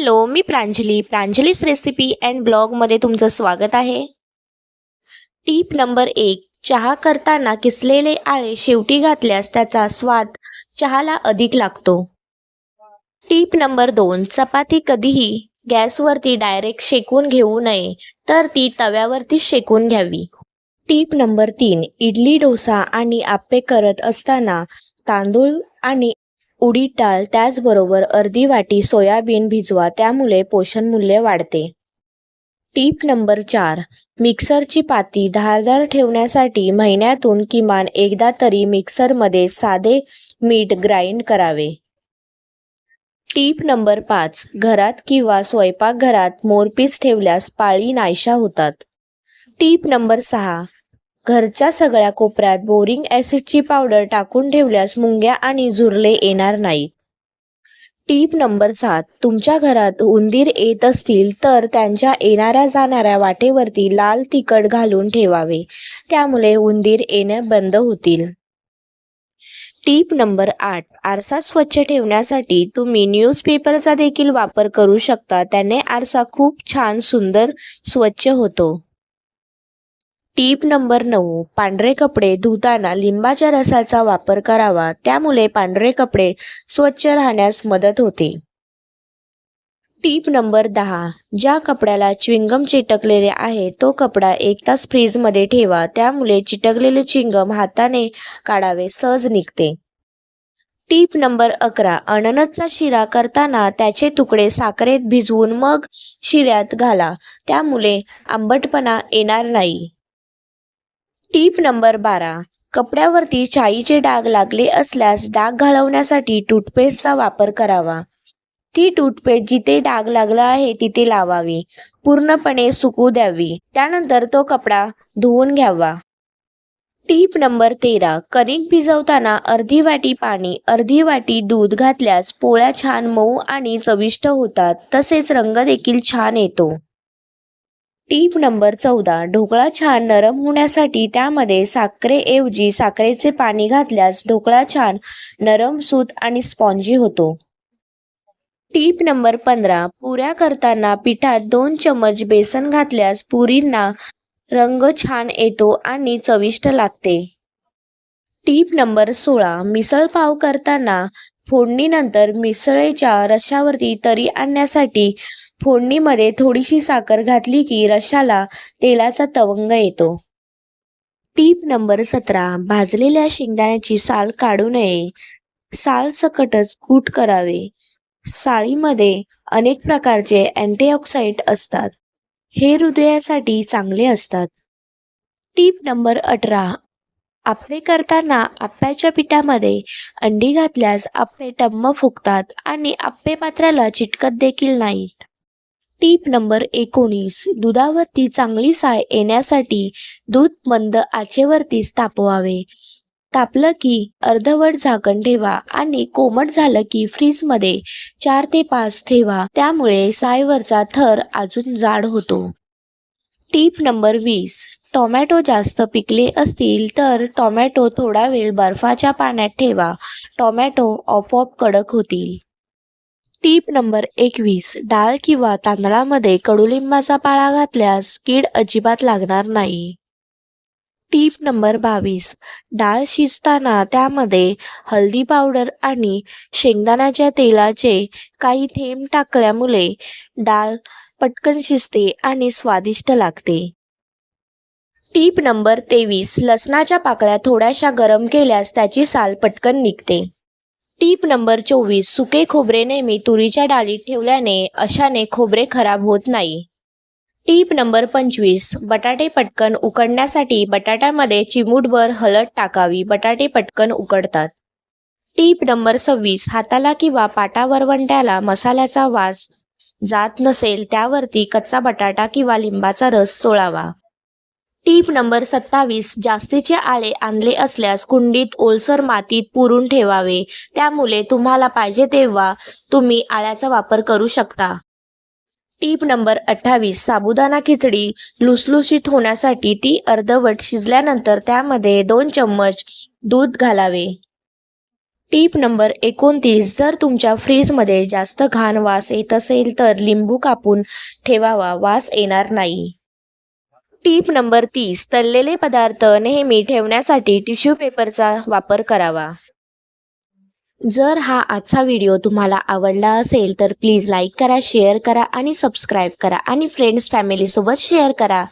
Hello, me प्रांजलीस recipe and ब्लॉगमध्ये तुमचं स्वागत आहे. टीप नंबर 1. चहा करताना किसलेले आळे शेवटी घातल्यास त्याचा स्वाद चहाला अधिक लागतो. टीप नंबर 2. चपाती कधीही गॅसवरती डायरेक्ट शेकून घेऊ नये, तर ती तव्यावरती शेकून घ्यावी. टीप नंबर 3. इडली, डोसा आणि आप्पे करत असताना तांदूळ आणि उडीद डाळ त्याचबरोबर अर्धी वाटी सोयाबीन भिजवा, त्यामुळे पोषणमूल्य वाढते. टीप नंबर 4. मिक्सरची पाती धारदार ठेवण्यासाठी महिन्यातून किमान एकदा तरी मिक्सरमध्ये साधे मीठ ग्राइंड करावे. टीप नंबर 5. घरात किंवा स्वयंपाकघरात मोरपीस ठेवल्यास पाळी नाहीशा होतात. टीप नंबर 6. घरच्या सगळ्या कोपऱ्यात बोरिक ॲसिडची पावडर टाकून ठेवल्यास मुंग्या आणि झुरळे येणार नाहीत. टीप नंबर 7. तुमच्या घरात उंदीर येत असतील तर त्यांच्या येणाऱ्या जाणाऱ्या वाटेवरती लाल तिखट घालून ठेवावे, त्यामुळे उंदीर येणे बंद होतील. टीप नंबर 8. आरसा स्वच्छ ठेवण्यासाठी तुम्ही न्यूजपेपरचा देखील वापर करू शकता, त्याने आरसा खूप छान सुंदर स्वच्छ होतो. टीप नंबर 9. पांढरे कपडे धुताना लिंबाच्या रसाचा वापर करावा, त्यामुळे पांढरे कपडे स्वच्छ राहण्यास मदत होते. टीप नंबर 10. ज्या कपड्याला च्युइंगम चिटकलेले आहे तो कपडा 1 तास फ्रीजमध्ये ठेवा, त्यामुळे चिटकलेले च्युइंगम हाताने काढावे सहज निघते. टीप नंबर 11. अननसचा शिरा करताना त्याचे तुकडे साखरेत भिजवून मग शिऱ्यात घाला, त्यामुळे आंबटपणा येणार नाही. टीप नंबर 12. कपड्यावरती शाईचे डाग लागले असल्यास डाग घालवण्यासाठी टूथपेस्टचा वापर करावा. ती टूथपेस्ट जिथे डाग लागला आहे तिथे लावावी, पूर्णपणे सुकू द्यावी, त्यानंतर तो कपडा धुवून घ्यावा. टीप नंबर 13. कणिक भिजवताना अर्धी वाटी पाणी, अर्धी वाटी दूध घातल्यास पोळ्या छान मऊ आणि चविष्ट होतात, तसेच रंग देखील छान येतो. टीप नंबर 14. ढोकळा छान नरम होण्यासाठी त्यामध्ये साखरेऐवजी साखरेचे पाणी घातल्यास ढोकळा छान नरम, सूत आणि स्पॉन्जी होतो. टीप नंबर 15. पुऱ्या करताना पिठात 2 चमच बेसन घातल्यास पुरींना रंग छान येतो आणि चविष्ट लागते. टीप नंबर 16. मिसळ पाव करताना फोडणीनंतर मिसळीच्या रश्श्यावरती तरी आणण्यासाठी फोडणीमध्ये थोडीशी साखर घातली की रश्श्याला तेलाचा तवंग येतो. टीप नंबर 17. भाजलेल्या शेंगदाण्याची साल काढू नये, सालसकटच कूट करावे. साळीमध्ये अनेक प्रकारचे अँटीऑक्सिडंट असतात, हे हृदयासाठी चांगले असतात. टीप नंबर 18. आप्पे करताना आप्प्याच्या पिठामध्ये अंडी घातल्यास आप्पे टम्म फुगतात आणि आप्पे पात्राला चिटकत देखील नाहीत. टीप नंबर 19. दुधावरती चांगली साय येण्यासाठी दूध मंद आचेवरतीच तापवावे. तापलं की अर्धवट झाकण ठेवा आणि कोमट झालं की फ्रीजमध्ये 4 ते 5 ठेवा, त्यामुळे सायवरचा थर अजून जाड होतो. टीप नंबर 20. टोमॅटो जास्त पिकले असतील तर टोमॅटो थोडा वेळ बर्फाच्या पाण्यात ठेवा, टोमॅटो आपोआप कडक होतील. टीप नंबर 21. डाळ किंवा तांदळामध्ये कडुलिंबाचा पाला घातल्यास कीड अजिबात लागणार नाही. टीप नंबर 22. डाळ शिजताना त्यामध्ये हळदी पावडर आणि शेंगदाण्याच्या तेलाचे काही थेंब टाकल्यामुळे डाळ पटकन शिजते आणि स्वादिष्ट लागते. टीप नंबर 23. लसणाच्या पाकळ्या थोड्याशा गरम केल्यास त्याची साल पटकन निघते. टीप नंबर 24. सुके खोबरे नेहमी तुरीच्या डाळीत ठेवल्याने अशाने खोबरे खराब होत नाही. टीप नंबर 25. बटाटे पटकन उकडण्यासाठी बटाट्यामध्ये चिमूटभर हळद टाकावी, बटाटे पटकन उकडतात. टीप नंबर 26. हाताला किंवा पाटावरवंट्याला मसाल्याचा वास जात नसेल त्यावरती कच्चा बटाटा किंवा लिंबाचा रस चोळावा. टीप नंबर 27. जास्तीचे आळे आणले असल्यास कुंडीत ओलसर मातीत पुरून ठेवावे, त्यामुळे तुम्हाला पाहिजे तेव्हा तुम्ही आळ्याचा वापर करू शकता. टीप नंबर 28. साबुदाणा खिचडी लुसलुशीत होण्यासाठी ती अर्धवट शिजल्यानंतर त्यामध्ये 2 चम्मच दूध घालावे. टीप नंबर 29, जर तुमच्या फ्रीजमध्ये जास्त घाण वास येत असेल तर लिंबू कापून ठेवावा, वास येणार नाही. टीप नंबर 30, तळलेले पदार्थ नेहमी ठेवण्यासाठी टिश्यू पेपरचा वापर करावा. जर हा आजचा व्हिडिओ तुम्हाला आवडला असेल तर प्लीज लाईक करा, शेअर करा आणि सबस्क्राईब करा आणि फ्रेंड्स फॅमिलीसोबत शेअर करा.